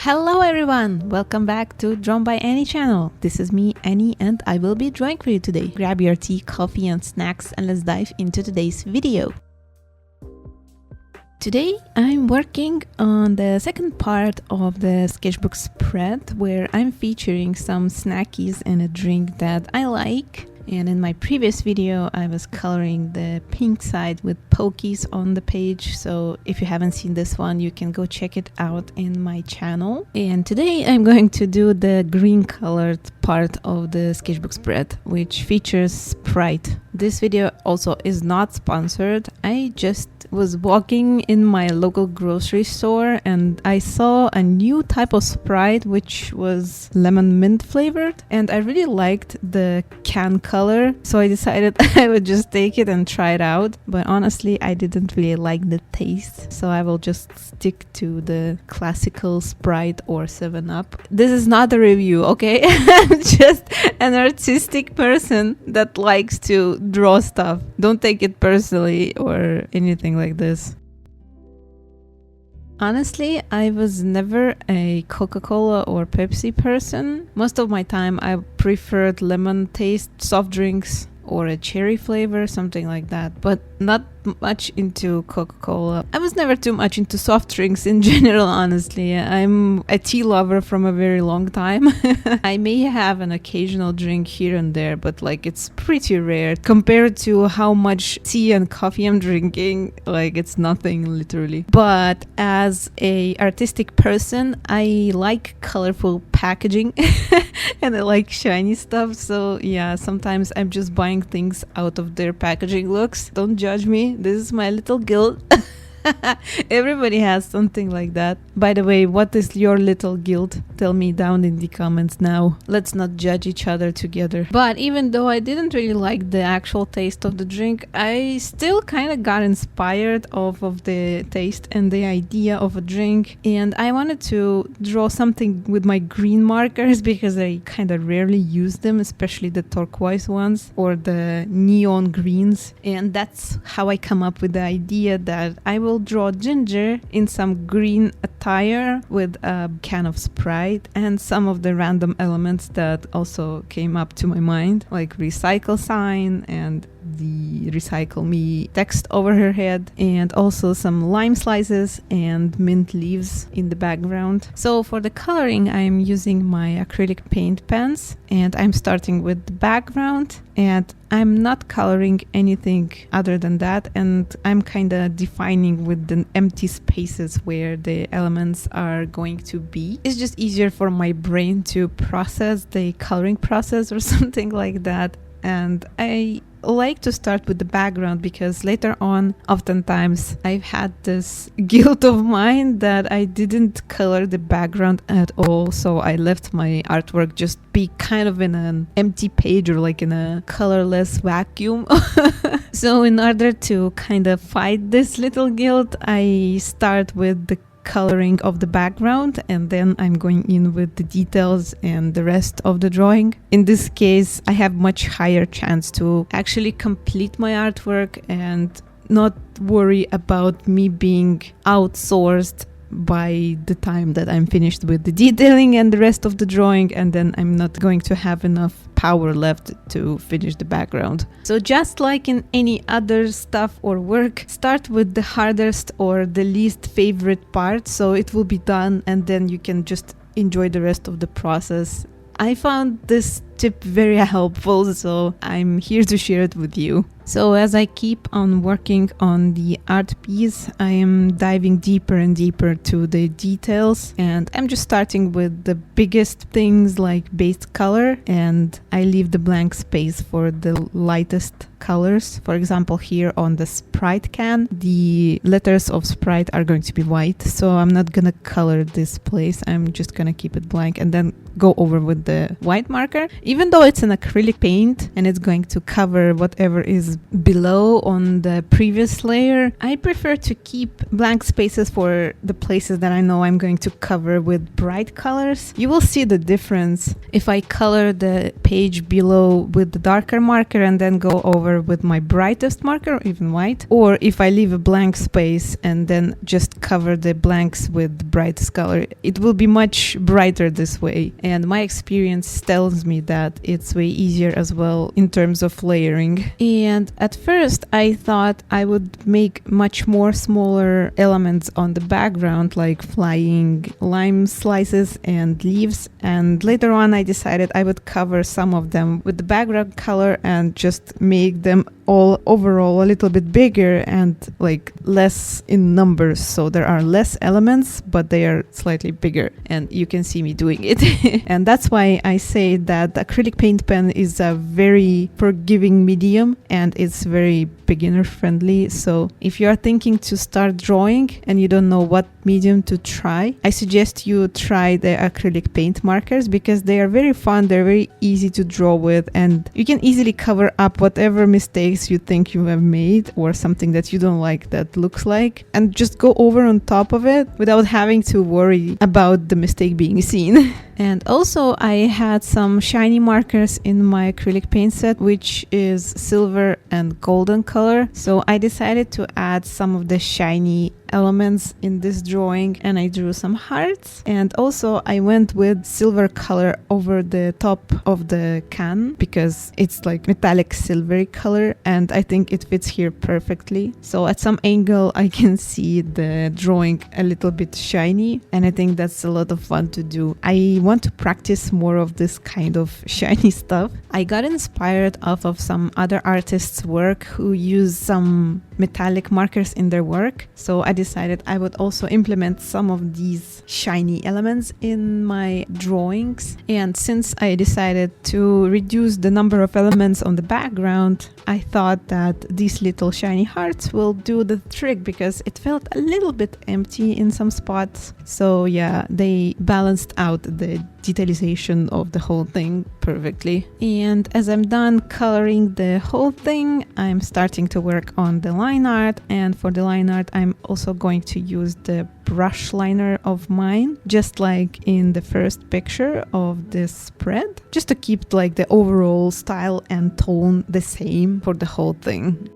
Hello everyone! Welcome back to Drawn by Annie channel. This is me, Annie, and I will be drawing for you today. Grab your tea, coffee and snacks and let's dive into today's video. Today I'm working on the second part of the sketchbook spread where I'm featuring some snackies and a drink that I like. And in my previous video I was coloring the pink side with pokies on the page, so if you haven't seen this one you can go check it out in my channel. And today I'm going to do the green colored part of the sketchbook spread, which features Sprite. This video also is not sponsored. I just was walking in my local grocery store and I saw a new type of Sprite which was lemon mint flavored, and I really liked the can color, so I decided I would just take it and try it out. But honestly I didn't really like the taste, so I will just stick to the classical Sprite or 7-Up. This is not a review, okay? I'm just an artistic person that likes to draw stuff. Don't take it personally or anything like this. Honestly, I was never a Coca-Cola or Pepsi person. Most of my time I preferred lemon taste soft drinks or a cherry flavor, something like that, but not much into Coca-Cola. I was never too much into soft drinks in general, honestly. I'm a tea lover from a very long time. I may have an occasional drink here and there, but like it's pretty rare compared to how much tea and coffee I'm drinking. Like it's nothing literally. But as a artistic person, I like colorful packaging and I like shiny stuff. So yeah, sometimes I'm just buying things out of their packaging looks. Don't judge me. This is my little guilt. Everybody has something like that. By the way, what is your little guilt? Tell me down in the comments now. Let's not judge each other together. But even though I didn't really like the actual taste of the drink, I still kind of got inspired off of the taste and the idea of a drink. And I wanted to draw something with my green markers because I kind of rarely use them, especially the turquoise ones or the neon greens. And that's how I come up with the idea that I will draw Ginger in some green attire with a can of Sprite and some of the random elements that also came up to my mind, like recycle sign and the recycle me text over her head, and also some lime slices and mint leaves in the background. So for the coloring I'm using my acrylic paint pens and I'm starting with the background, and I'm not coloring anything other than that, and I'm kind of defining with the empty spaces where the elements are going to be. It's just easier for my brain to process the coloring process or something like that. And I like to start with the background because later on oftentimes I've had this guilt of mine that I didn't color the background at all, so I left my artwork just be kind of in an empty page or like in a colorless vacuum. So in order to kind of fight this little guilt, I start with the coloring of the background and then I'm going in with the details and the rest of the drawing. In this case I have much higher chance to actually complete my artwork and not worry about me being outsourced by the time that I'm finished with the detailing and the rest of the drawing, and then I'm not going to have enough power left to finish the background. So just like in any other stuff or work, start with the hardest or the least favorite part so it will be done and then you can just enjoy the rest of the process. I found this tip very helpful, so I'm here to share it with you. So as I keep on working on the art piece, I am diving deeper and deeper to the details, and I'm just starting with the biggest things like base color, and I leave the blank space for the lightest colors. For example, here on the Sprite can, the letters of Sprite are going to be white, so I'm not gonna color this place. I'm just gonna keep it blank and then go over with the white marker. Even though it's an acrylic paint and it's going to cover whatever is below on the previous layer, I prefer to keep blank spaces for the places that I know I'm going to cover with bright colors. You will see the difference if I color the page below with the darker marker and then go over with my brightest marker, even white, or if I leave a blank space and then just cover the blanks with the brightest color. It will be much brighter this way, and my experience tells me that it's way easier as well in terms of layering. And at first I thought I would make much more smaller elements on the background, like flying lime slices and leaves, and later on I decided I would cover some of them with the background color and just make them all overall a little bit bigger and like less in numbers, so there are less elements but they are slightly bigger, and you can see me doing it. And that's why I say that the acrylic paint pen is a very forgiving medium and it's very beginner friendly. So if you are thinking to start drawing and you don't know what medium to try, I suggest you try the acrylic paint markers because they are very fun, they're very easy to draw with, and you can easily cover up whatever mistakes you think you have made or something that you don't like that looks like, and just go over on top of it without having to worry about the mistake being seen. And also I had some shiny markers in my acrylic paint set, which is silver and golden color. So I decided to add some of the shiny elements in this drawing, and I drew some hearts. And also I went with silver color over the top of the can because it's like metallic silvery color, and I think it fits here perfectly. So at some angle I can see the drawing a little bit shiny, and I think that's a lot of fun to do. I want to practice more of this kind of shiny stuff. I got inspired off of some other artists' work who use some metallic markers in their work, so I decided I would also implement some of these shiny elements in my drawings. And since I decided to reduce the number of elements on the background, I thought that these little shiny hearts will do the trick because it felt a little bit empty in some spots. So yeah, they balanced out the detalization of the whole thing perfectly. And as I'm done coloring the whole thing, I'm starting to work on the line art, and for the line art I'm also going to use the brush liner of mine, just like in the first picture of this spread, just to keep like the overall style and tone the same for the whole thing.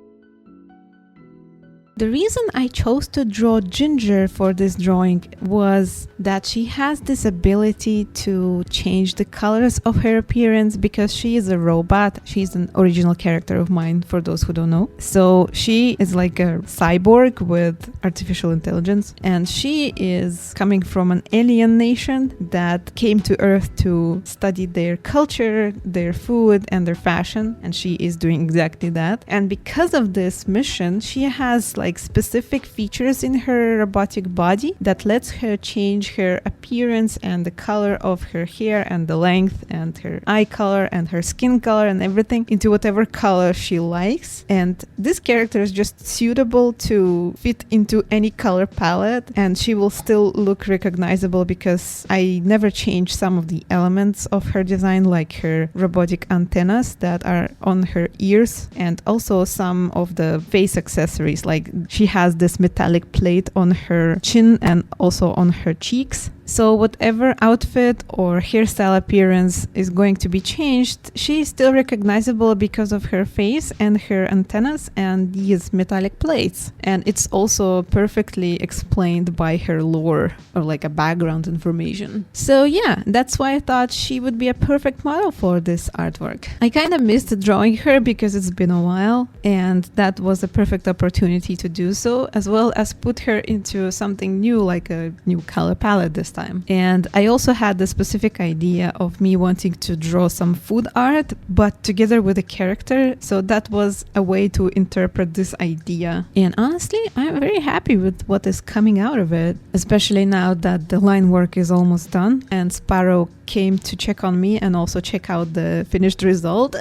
The reason I chose to draw Ginger for this drawing was that she has this ability to change the colors of her appearance because she is a robot. She's an original character of mine, for those who don't know. So she is like a cyborg with artificial intelligence, and she is coming from an alien nation that came to Earth to study their culture, their food, and their fashion, and she is doing exactly that. And because of this mission, she has like specific features in her robotic body that lets her change her appearance and the color of her hair and the length and her eye color and her skin color and everything into whatever color she likes. And this character is just suitable to fit into any color palette, and she will still look recognizable because I never changed some of the elements of her design, like her robotic antennas that are on her ears, and also some of the face accessories, like she has this metallic plate on her chin and also on her cheeks. So whatever outfit or hairstyle appearance is going to be changed, she is still recognizable because of her face and her antennas and these metallic plates. And it's also perfectly explained by her lore, or like a background information. So yeah, that's why I thought she would be a perfect model for this artwork. I kind of missed drawing her because it's been a while, and that was a perfect opportunity to do so, as well as put her into something new, like a new color palette this time. And I also had the specific idea of me wanting to draw some food art, but together with a character. So that was a way to interpret this idea. And honestly, I'm very happy with what is coming out of it, especially now that the line work is almost done and Sparrow came to check on me and also check out the finished result.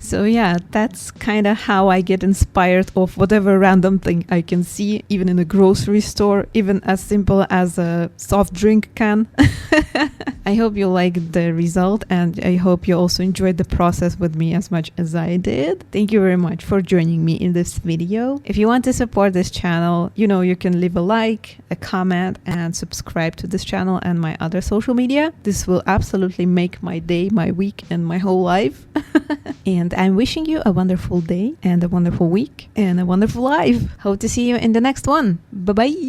So yeah, that's kind of how I get inspired of whatever random thing I can see, even in a grocery store, even as simple as a soft drink drink can. I hope you liked the result, and I hope you also enjoyed the process with me as much as I did. Thank you very much for joining me in this video. If you want to support this channel, you can leave a like, a comment, and subscribe to this channel and my other social media. This will absolutely make my day, my week, and my whole life. And I'm wishing you a wonderful day and a wonderful week and a wonderful life. Hope to see you in the next one. Bye-bye.